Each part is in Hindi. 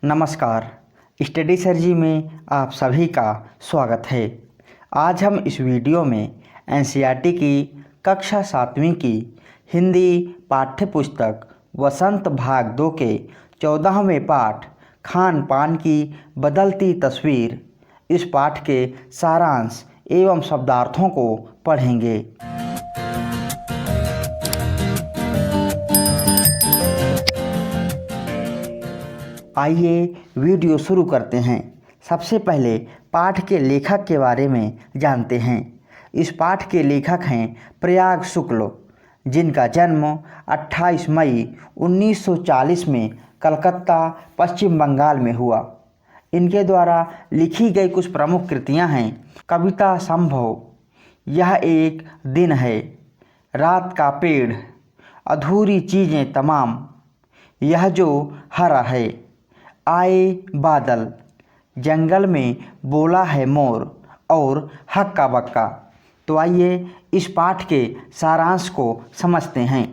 नमस्कार। स्टडी सर्जी में आप सभी का स्वागत है। आज हम इस वीडियो में एनसीईआरटी की कक्षा 7वीं की हिंदी पाठ्य पुस्तक वसंत भाग 2 के 14वें पाठ खान पान की बदलती तस्वीर इस पाठ के सारांश एवं शब्दार्थों को पढ़ेंगे। आइए वीडियो शुरू करते हैं। सबसे पहले पाठ के लेखक के बारे में जानते हैं। इस पाठ के लेखक हैं प्रयाग शुक्ल, जिनका जन्म 28 मई 1940 में कलकत्ता, पश्चिम बंगाल में हुआ। इनके द्वारा लिखी गई कुछ प्रमुख कृतियां हैं। कविता संभव, यह एक दिन है, रात का पेड़, अधूरी चीज़ें तमाम, यह जो हरा है, आए बादल, जंगल में बोला है मोर और हक्का बक्का। तो आइए इस पाठ के सारांश को समझते हैं।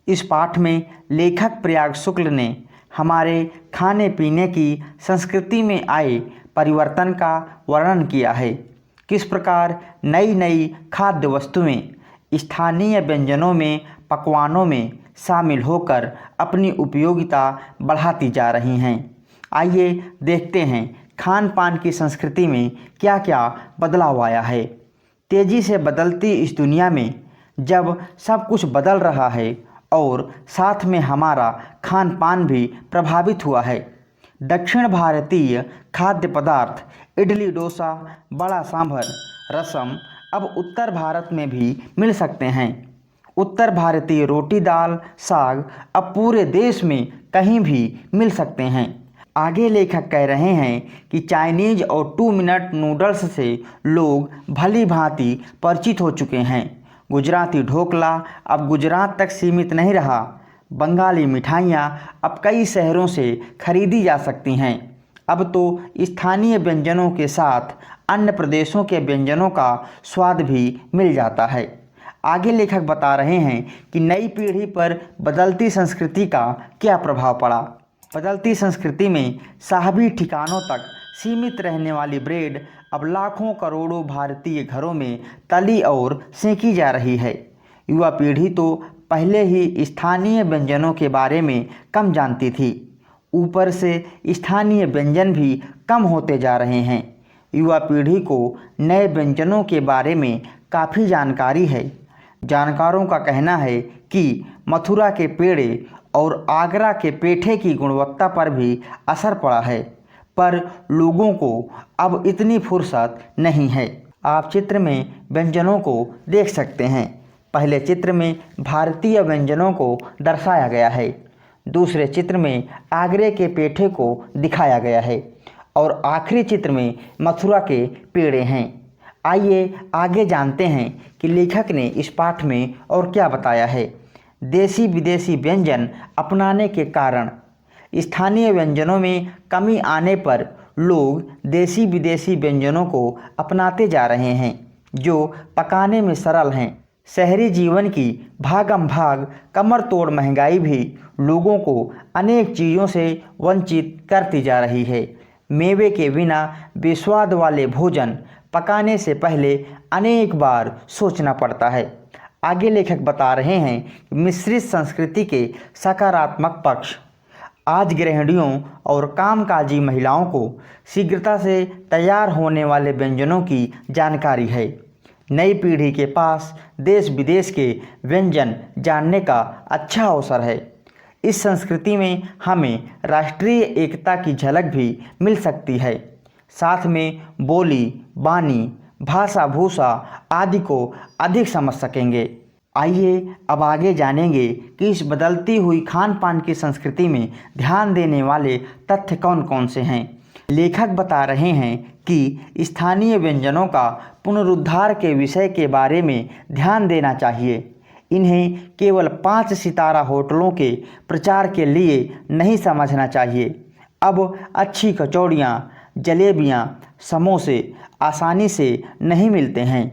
इस पाठ में लेखक प्रयाग शुक्ल ने हमारे खाने पीने की संस्कृति में आए परिवर्तन का वर्णन किया है। किस प्रकार नई नई खाद्य वस्तुएं स्थानीय व्यंजनों में, पकवानों में शामिल होकर अपनी उपयोगिता बढ़ाती जा रही हैं। आइए देखते हैं खान पान की संस्कृति में क्या क्या बदलाव आया है। तेज़ी से बदलती इस दुनिया में जब सब कुछ बदल रहा है और साथ में हमारा खान पान भी प्रभावित हुआ है। दक्षिण भारतीय खाद्य पदार्थ इडली, डोसा, बड़ा सांभर, रसम अब उत्तर भारत में भी मिल सकते हैं। उत्तर भारतीय रोटी, दाल, साग अब पूरे देश में कहीं भी मिल सकते हैं। आगे लेखक कह रहे हैं कि चाइनीज और 2 मिनट नूडल्स से लोग भली भांति परिचित हो चुके हैं। गुजराती ढोकला अब गुजरात तक सीमित नहीं रहा। बंगाली मिठाइयाँ अब कई शहरों से खरीदी जा सकती हैं। अब तो स्थानीय व्यंजनों के साथ अन्य प्रदेशों के व्यंजनों का स्वाद भी मिल जाता है। आगे लेखक बता रहे हैं कि नई पीढ़ी पर बदलती संस्कृति का क्या प्रभाव पड़ा। बदलती संस्कृति में साहबी ठिकानों तक सीमित रहने वाली ब्रेड अब लाखों करोड़ों भारतीय घरों में तली और सेंकी जा रही है। युवा पीढ़ी तो पहले ही स्थानीय व्यंजनों के बारे में कम जानती थी, ऊपर से स्थानीय व्यंजन भी कम होते जा रहे हैं। युवा पीढ़ी को नए व्यंजनों के बारे में काफ़ी जानकारी है। जानकारों का कहना है कि मथुरा के पेड़े और आगरा के पेठे की गुणवत्ता पर भी असर पड़ा है, पर लोगों को अब इतनी फुर्सत नहीं है। आप चित्र में व्यंजनों को देख सकते हैं। पहले चित्र में भारतीय व्यंजनों को दर्शाया गया है, दूसरे चित्र में आगरे के पेठे को दिखाया गया है और आखिरी चित्र में मथुरा के पेड़े हैं। आइए आगे जानते हैं कि लेखक ने इस पाठ में और क्या बताया है। देसी विदेशी व्यंजन अपनाने के कारण स्थानीय व्यंजनों में कमी आने पर लोग देसी विदेशी व्यंजनों को अपनाते जा रहे हैं, जो पकाने में सरल हैं। शहरी जीवन की भागम भाग, कमर तोड़ महंगाई भी लोगों को अनेक चीज़ों से वंचित करती जा रही है। मेवे के बिना बेस्वाद वाले भोजन पकाने से पहले अनेक बार सोचना पड़ता है। आगे लेखक बता रहे हैं कि मिश्रित संस्कृति के सकारात्मक पक्ष। आज गृहिणियों और कामकाजी महिलाओं को शीघ्रता से तैयार होने वाले व्यंजनों की जानकारी है। नई पीढ़ी के पास देश विदेश के व्यंजन जानने का अच्छा अवसर है। इस संस्कृति में हमें राष्ट्रीय एकता की झलक भी मिल सकती है। साथ में बोली, बानी, भाषा, भूषा आदि को अधिक समझ सकेंगे। आइए अब आगे जानेंगे कि इस बदलती हुई खान पान की संस्कृति में ध्यान देने वाले तथ्य कौन कौन से हैं। लेखक बता रहे हैं कि स्थानीय व्यंजनों का पुनरुद्धार के विषय के बारे में ध्यान देना चाहिए। इन्हें केवल 5 सितारा होटलों के प्रचार के लिए नहीं समझना चाहिए। अब अच्छी कचौड़ियाँ, जलेबियाँ, समोसे आसानी से नहीं मिलते हैं।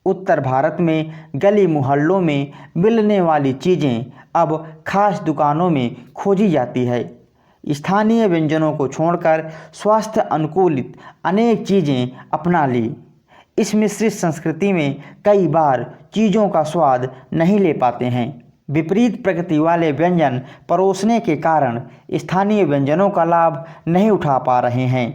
उत्तर भारत में गली मोहल्लों में मिलने वाली चीज़ें अब खास दुकानों में खोजी जाती है। स्थानीय व्यंजनों को छोड़कर स्वास्थ्य अनुकूलित अनेक चीज़ें अपना ली। इस मिश्रित संस्कृति में कई बार चीज़ों का स्वाद नहीं ले पाते हैं। विपरीत प्रकृति वाले व्यंजन परोसने के कारण स्थानीय व्यंजनों का लाभ नहीं उठा पा रहे हैं।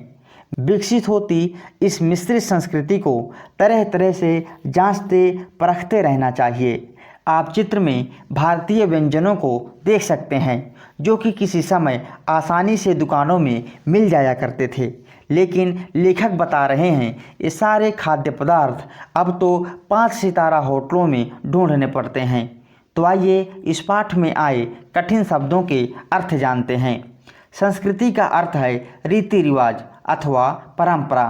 विकसित होती इस मिश्रित संस्कृति को तरह तरह से जांचते परखते रहना चाहिए। आप चित्र में भारतीय व्यंजनों को देख सकते हैं जो कि किसी समय आसानी से दुकानों में मिल जाया करते थे, लेकिन लेखक बता रहे हैं ये सारे खाद्य पदार्थ अब तो 5 सितारा होटलों में ढूंढने पड़ते हैं। तो आइए इस पाठ में आए कठिन शब्दों के अर्थ जानते हैं। संस्कृति का अर्थ है रीति रिवाज अथवा परंपरा।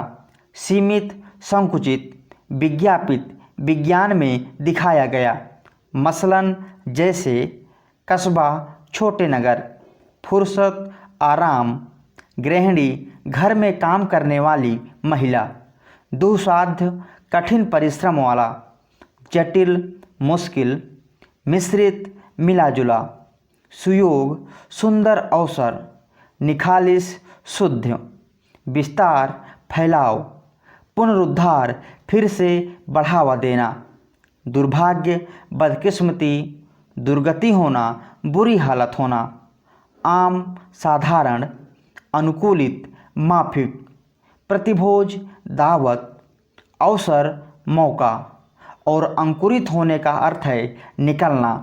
सीमित, संकुचित, विज्ञापित, विज्ञान में दिखाया गया। मसलन जैसे कस्बा, छोटे नगर। फुर्सत, आराम, गृहिणी, घर में काम करने वाली महिला। दुस्साध्य, कठिन परिश्रम वाला। जटिल, मुश्किल। मिश्रित, मिलाजुला। सुयोग, सुंदर अवसर। निखालिस, शुद्ध। विस्तार, फैलाव। पुनरुद्धार, फिर से बढ़ावा देना। दुर्भाग्य, बदकिस्मती, दुर्गति होना, बुरी हालत होना। आम, साधारण। अनुकूलित, माफिक। प्रतिभोज, दावत। अवसर, मौका। और अंकुरित होने का अर्थ है निकलना।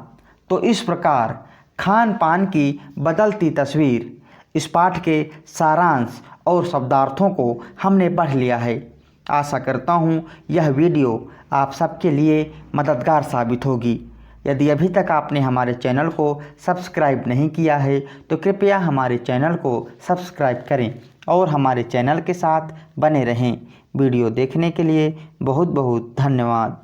तो इस प्रकार खान पान की बदलती तस्वीर, इस पाठ के सारांश और शब्दार्थों को हमने पढ़ लिया है। आशा करता हूँ यह वीडियो आप सबके लिए मददगार साबित होगी। यदि अभी तक आपने हमारे चैनल को सब्सक्राइब नहीं किया है तो कृपया हमारे चैनल को सब्सक्राइब करें और हमारे चैनल के साथ बने रहें। वीडियो देखने के लिए बहुत बहुत धन्यवाद।